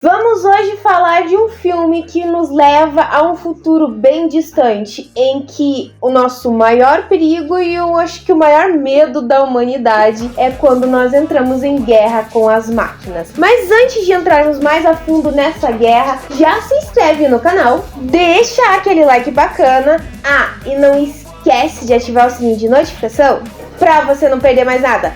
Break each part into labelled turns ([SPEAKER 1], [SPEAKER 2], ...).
[SPEAKER 1] Vamos hoje falar de um filme que nos leva a um futuro bem distante, em que o nosso maior perigo e eu acho que o maior medo da humanidade é quando nós entramos em guerra com as máquinas. Mas antes de entrarmos mais a fundo nessa guerra, já se inscreve no canal, deixa aquele like bacana, e não esquece de ativar o sininho de notificação para você não perder mais nada.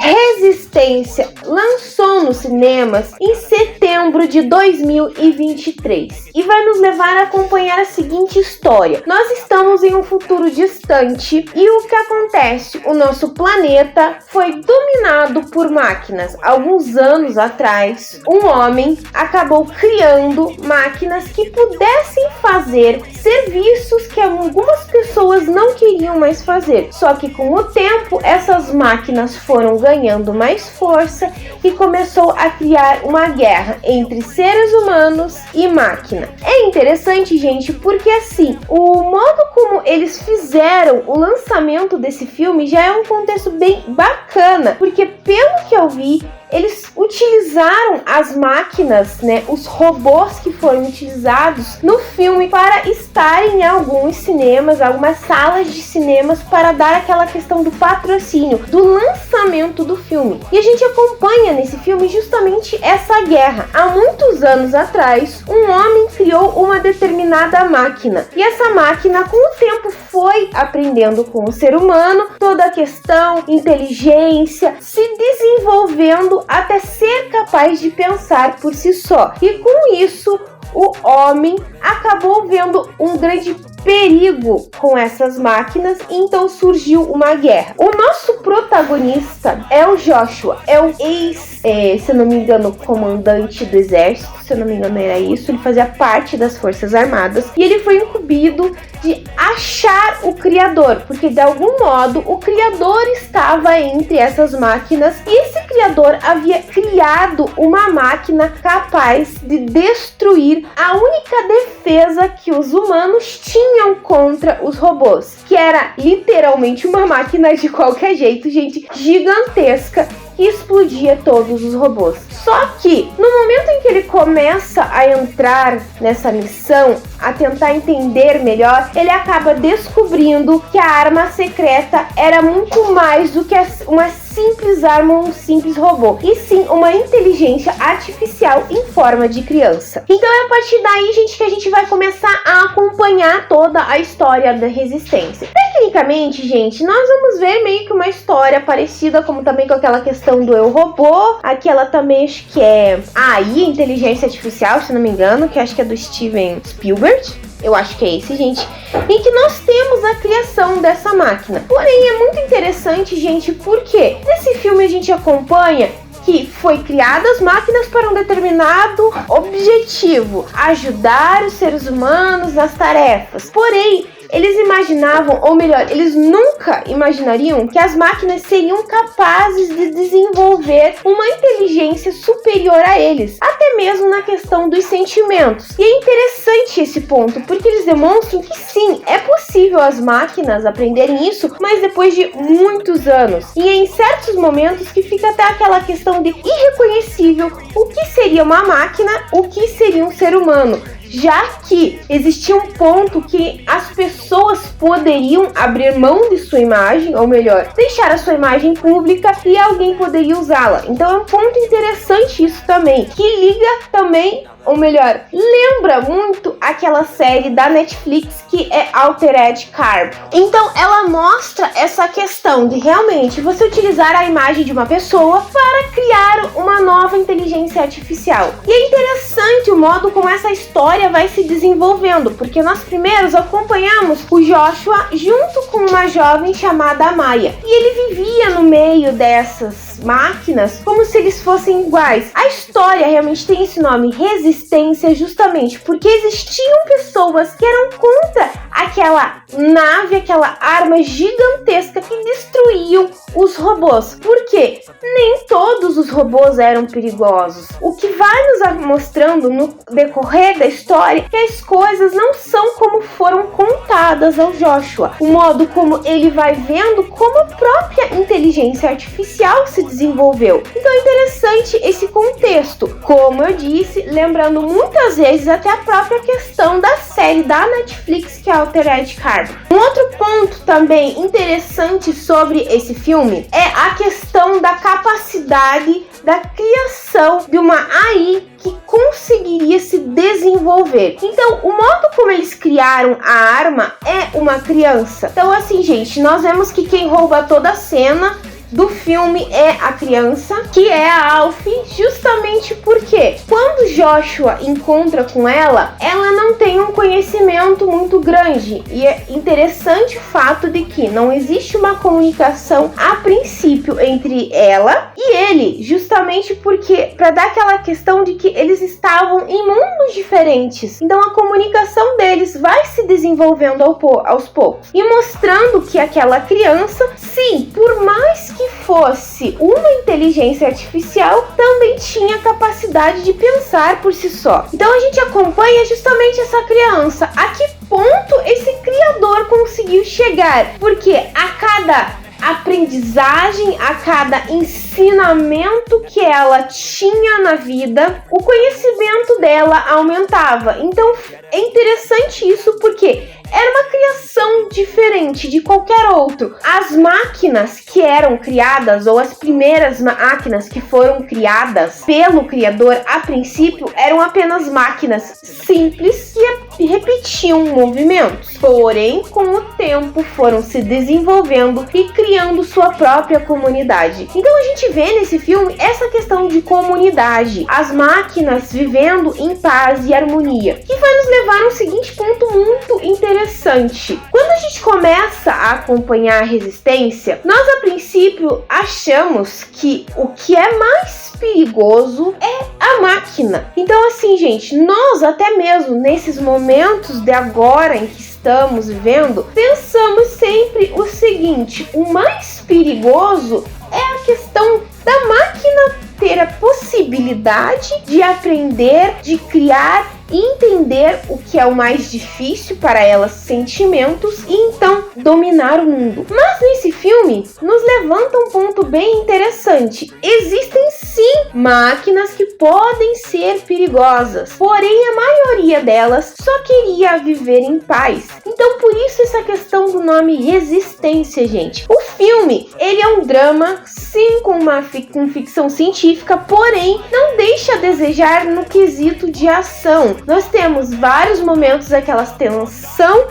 [SPEAKER 1] Resistência lançou nos cinemas em setembro de 2023 e vai nos levar a acompanhar a seguinte história. Nós estamos em um futuro distante e o que acontece? O nosso planeta foi dominado por máquinas. Alguns anos atrás, um homem acabou criando máquinas que pudessem fazer serviços que algumas pessoas não queriam mais fazer. Só que com o tempo, essas máquinas foram ganhando mais força e começou a criar uma guerra entre seres humanos e máquina. É interessante, gente, porque assim, o modo como eles fizeram o lançamento desse filme já é um contexto bem bacana, porque pelo que eu vi, eles utilizaram as máquinas, os robôs que foram utilizados no filme para estarem em alguns cinemas, algumas salas de cinemas para dar aquela questão do patrocínio, do lançamento do filme. E a gente acompanha nesse filme justamente essa guerra. Há muitos anos atrás, um homem criou uma determinada máquina. E essa máquina, com o tempo, foi aprendendo com o ser humano toda a questão, inteligência, se desenvolvendo até ser capaz de pensar por si só. E com isso, o homem acabou vendo um grande perigo com essas máquinas e então surgiu uma guerra. O nosso protagonista é o Joshua, é o se não me engano, comandante do exército, se eu não me engano era isso, ele fazia parte das forças armadas e ele foi incumbido de achar o criador, porque de algum modo o criador estava entre essas máquinas e esse criador havia criado uma máquina capaz de destruir a única defesa que os humanos tinham contra os robôs, que era literalmente uma máquina de qualquer jeito, gente, gigantesca, que explodia todos os robôs. Só que, no momento em que ele começa a entrar nessa missão, a tentar entender melhor, ele acaba descobrindo que a arma secreta era muito mais do que uma simples arma ou um simples robô, e sim uma inteligência artificial em forma de criança. Então é a partir daí, gente, que a gente vai começar a acompanhar toda a história da Resistência. Tecnicamente, gente, nós vamos ver meio que uma história parecida como também com aquela questão do Eu, Robô, aquela também acho que é AI, inteligência artificial, se não me engano, que acho que é do Steven Spielberg. Eu acho que é esse, gente, em que nós temos a criação dessa máquina. Porém, é muito interessante, gente, porque nesse filme a gente acompanha que foi criadas máquinas para um determinado objetivo, ajudar os seres humanos nas tarefas. Porém, eles imaginavam, ou melhor, eles nunca imaginariam que as máquinas seriam capazes de desenvolver uma inteligência superior a eles, até mesmo na questão dos sentimentos. E é interessante esse ponto, porque eles demonstram que sim, é possível as máquinas aprenderem isso, mas depois de muitos anos. E em certos momentos que fica até aquela questão de irreconhecível o que seria uma máquina, o que seria um ser humano, já que existia um ponto que as pessoas poderiam abrir mão de sua imagem, ou melhor, deixar a sua imagem pública e alguém poderia usá-la. Então é um ponto interessante isso também, que liga também, ou melhor, lembra muito aquela série da Netflix que é Altered Carbon. Então ela mostra essa questão de realmente você utilizar a imagem de uma pessoa para criar uma nova inteligência artificial. E é interessante o modo como essa história vai se desenvolvendo, porque nós primeiros acompanhamos o Joshua junto com uma jovem chamada Maya. E ele vivia no meio dessas máquinas como se eles fossem iguais. A história realmente tem esse nome, Resistência, justamente porque existiam pessoas que eram contra aquela nave, aquela arma gigantesca que destruíam os robôs. Por quê? Nem todos os robôs eram perigosos. O que vai nos mostrando no decorrer da história é que as coisas não são como foram contadas ao Joshua. O modo como ele vai vendo como a própria inteligência artificial se desenvolveu. Então é interessante esse contexto. Como eu disse, lembrando muitas vezes até a própria questão da série da Netflix, que é Altered Carbon. Um outro ponto também interessante sobre esse filme é a questão da capacidade da criação de uma AI que conseguiria se desenvolver. Então, o modo como eles criaram a arma é uma criança. Então, assim, gente, nós vemos que quem rouba toda a cena do filme é a criança, que é a Alfie, justamente porque quando Joshua encontra com ela, ela não tem um conhecimento muito grande, e é interessante o fato de que não existe uma comunicação a princípio entre ela e ele, justamente porque para dar aquela questão de que eles estavam em mundos diferentes. Então a comunicação deles vai se desenvolvendo aos poucos e mostrando que aquela criança, sim, por mais que fosse uma inteligência artificial, também tinha capacidade de pensar por si só. Então a gente acompanha justamente essa criança. A que ponto esse criador conseguiu chegar? Porque a cada aprendizagem, a cada ensinamento que ela tinha na vida, o conhecimento dela aumentava. Então é interessante isso porque era uma criação diferente de qualquer outro. As máquinas que eram criadas, ou as primeiras máquinas que foram criadas pelo criador a princípio, eram apenas máquinas simples que repetiam movimentos. Porém, com o tempo foram se desenvolvendo e criando sua própria comunidade. Então a gente vê nesse filme essa questão de comunidade, as máquinas vivendo em paz e harmonia, que vai nos levar a um seguinte ponto muito interessante. Quando a gente começa a acompanhar a Resistência, nós a princípio achamos que o que é mais perigoso é a máquina. Então assim, gente, nós até mesmo nesses momentos de agora em que estamos vivendo, pensamos sempre o seguinte: o mais perigoso é a questão da máquina ter a possibilidade de aprender, de criar e entender o que é o mais difícil para elas, sentimentos, e então dominar o mundo. Mas nesse filme nos levanta um ponto bem interessante. Existem sim máquinas que podem ser perigosas, porém a maioria delas só queria viver em paz. Então por isso essa questão do nome Resistência, gente. O filme, ele é um drama, sim, com ficção científica, porém não deixa a desejar no quesito de ação. Nós temos vários momentos daquela tensão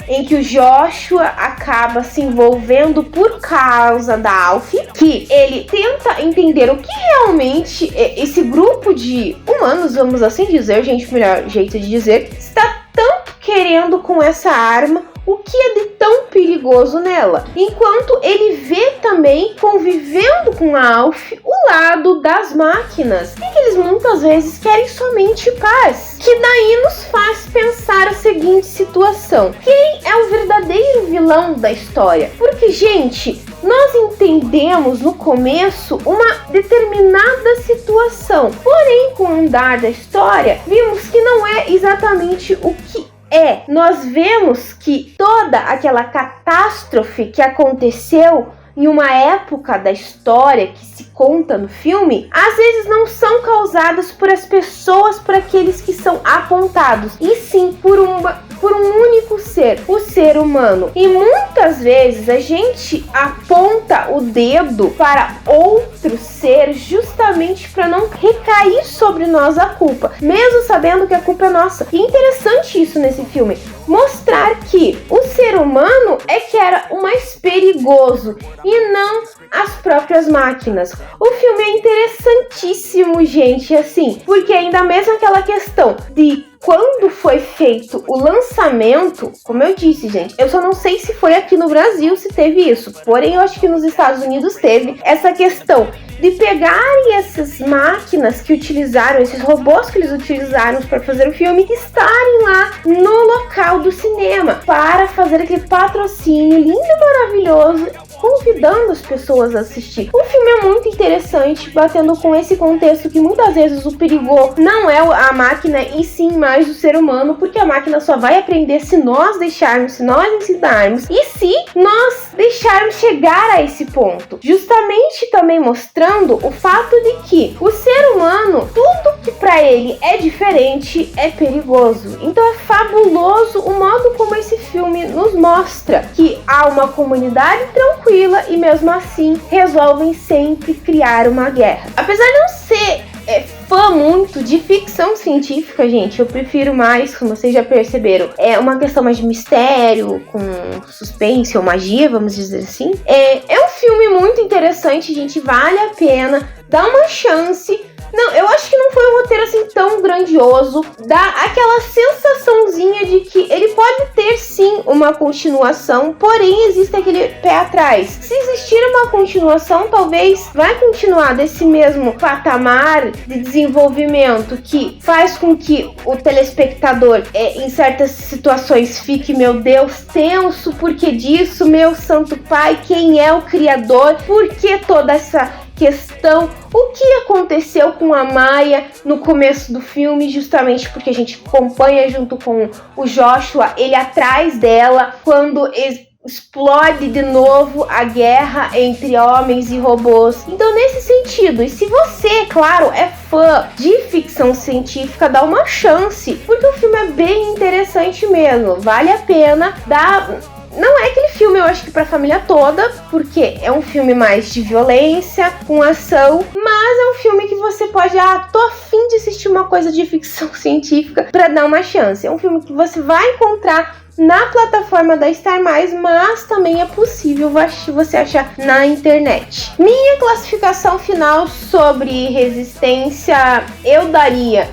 [SPEAKER 1] em que o Joshua acaba se envolvendo por causa da Alfie, que ele tenta entender o que realmente esse grupo de humanos, vamos assim dizer, gente, melhor jeito de dizer, está tanto querendo com essa arma, o que é de tão perigoso nela, enquanto ele vê também, convivendo com a Alfie, o lado das máquinas, e que eles muitas vezes querem somente paz, que daí nos faz pensar a seguinte situação: quem é o verdadeiro vilão da história? Porque, gente, nós entendemos no começo uma determinada situação, porém com o andar da história, vimos que não é exatamente o que nós vemos que toda aquela catástrofe que aconteceu em uma época da história que se conta no filme, às vezes não são causadas por as pessoas, por aqueles que são apontados, e sim por um único ser, o ser humano. E muitas vezes a gente aponta o dedo para outro ser justamente para não recair sobre nós a culpa, mesmo sabendo que a culpa é nossa. E interessante isso nesse filme, mostrar que o ser humano é que era o mais perigoso e não as próprias máquinas. O filme é interessantíssimo, gente, assim, porque ainda mesmo aquela questão de quando foi feito o lançamento, como eu disse, gente, eu só não sei se foi aqui no Brasil se teve isso, porém eu acho que nos Estados Unidos teve essa questão de pegarem essas máquinas que utilizaram, esses robôs que eles utilizaram para fazer o filme, e estarem lá no local do cinema para fazer aquele patrocínio lindo e maravilhoso, convidando as pessoas a assistir. O filme é muito interessante, batendo com esse contexto que muitas vezes o perigo não é a máquina e sim mais o ser humano, porque a máquina só vai aprender se nós deixarmos, se nós ensinarmos e se nós deixarmos chegar a esse ponto. Justamente também mostrando o fato de que o ser humano, tudo que para ele é diferente é perigoso. Então é fabuloso o modo como esse filme nos mostra que há uma comunidade tranquila e mesmo assim resolvem sempre criar uma guerra. Apesar de não ser fã muito de ficção científica, gente, eu prefiro mais, como vocês já perceberam, é uma questão mais de mistério, com suspense ou magia, vamos dizer assim. É um filme muito interessante, gente, vale a pena, dá uma chance. Não, eu acho que não foi um roteiro assim tão grandioso, dá aquela sensaçãozinha de que ele pode ter sim uma continuação, porém existe aquele pé atrás. Se existir uma continuação, talvez vai continuar desse mesmo patamar de desenvolvimento que faz com que o telespectador em certas situações fique, meu Deus, tenso, por que disso, meu santo pai, quem é o criador, por que toda essa questão, o que aconteceu com a Maya no começo do filme, justamente porque a gente acompanha junto com o Joshua, ele atrás dela, quando explode de novo a guerra entre homens e robôs. Então nesse sentido, e se você, claro, é fã de ficção científica, dá uma chance, porque o filme é bem interessante mesmo, vale a pena, não é aquele filme, eu acho que pra família toda, porque é um filme mais de violência, com ação, mas é um filme que você pode, tô afim de assistir uma coisa de ficção científica pra dar uma chance. É um filme que você vai encontrar na plataforma da Star+, mas também é possível você achar na internet. Minha classificação final sobre Resistência,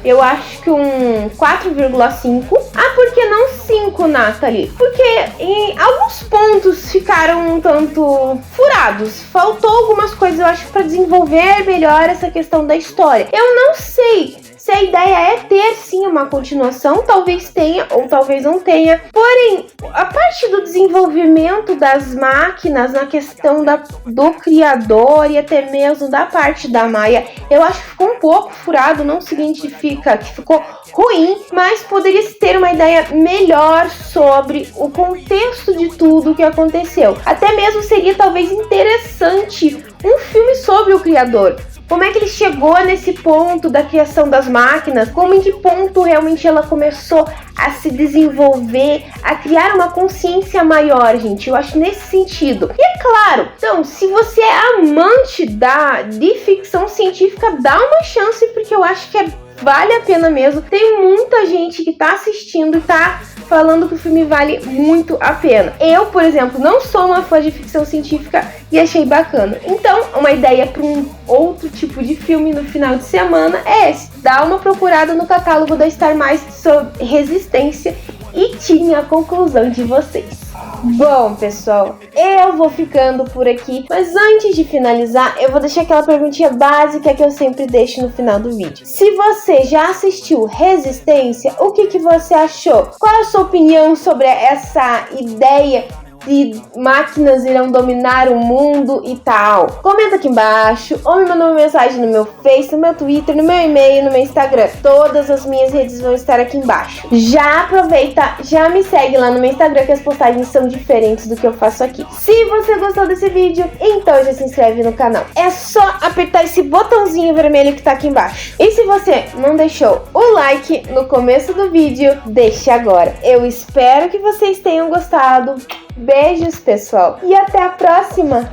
[SPEAKER 1] eu acho que um 4,5. Por que não 5, Nathalie? Porque em alguns pontos ficaram um tanto furados. Faltou algumas coisas, eu acho, para desenvolver melhor essa questão da história. Eu não sei se a ideia é ter sim uma continuação, talvez tenha ou talvez não tenha. Porém, a parte do desenvolvimento das máquinas, na questão do criador e até mesmo da parte da Maya, eu acho que ficou um pouco furado, não significa que ficou ruim, mas poderia ter uma ideia melhor sobre o contexto de tudo que aconteceu. Até mesmo seria talvez interessante um filme sobre o criador. Como é que ele chegou nesse ponto da criação das máquinas? Como em que ponto realmente ela começou a se desenvolver, a criar uma consciência maior, gente? Eu acho nesse sentido. E é claro, então, se você é amante de ficção científica, dá uma chance, porque eu acho que vale a pena mesmo. Tem muita gente que tá assistindo e tá falando que o filme vale muito a pena. Eu, por exemplo, não sou uma fã de ficção científica e achei bacana. Então, uma ideia para um outro tipo de filme no final de semana é esse. Dá uma procurada no catálogo da Star+, sobre Resistência e tinha a conclusão de vocês. Bom, pessoal, eu vou ficando por aqui, mas antes de finalizar, eu vou deixar aquela perguntinha básica que eu sempre deixo no final do vídeo. Se você já assistiu Resistência, o que você achou? Qual é a sua opinião sobre essa ideia de máquinas irão dominar o mundo e tal? Comenta aqui embaixo, ou me manda uma mensagem no meu Face, no meu Twitter, no meu e-mail, no meu Instagram. Todas as minhas redes vão estar aqui embaixo. Já aproveita, já me segue lá no meu Instagram, que as postagens são diferentes do que eu faço aqui. Se você gostou desse vídeo, então já se inscreve no canal. É só apertar esse botãozinho vermelho que tá aqui embaixo. E se você não deixou o like no começo do vídeo, deixe agora. Eu espero que vocês tenham gostado. Beijos, pessoal, e até a próxima!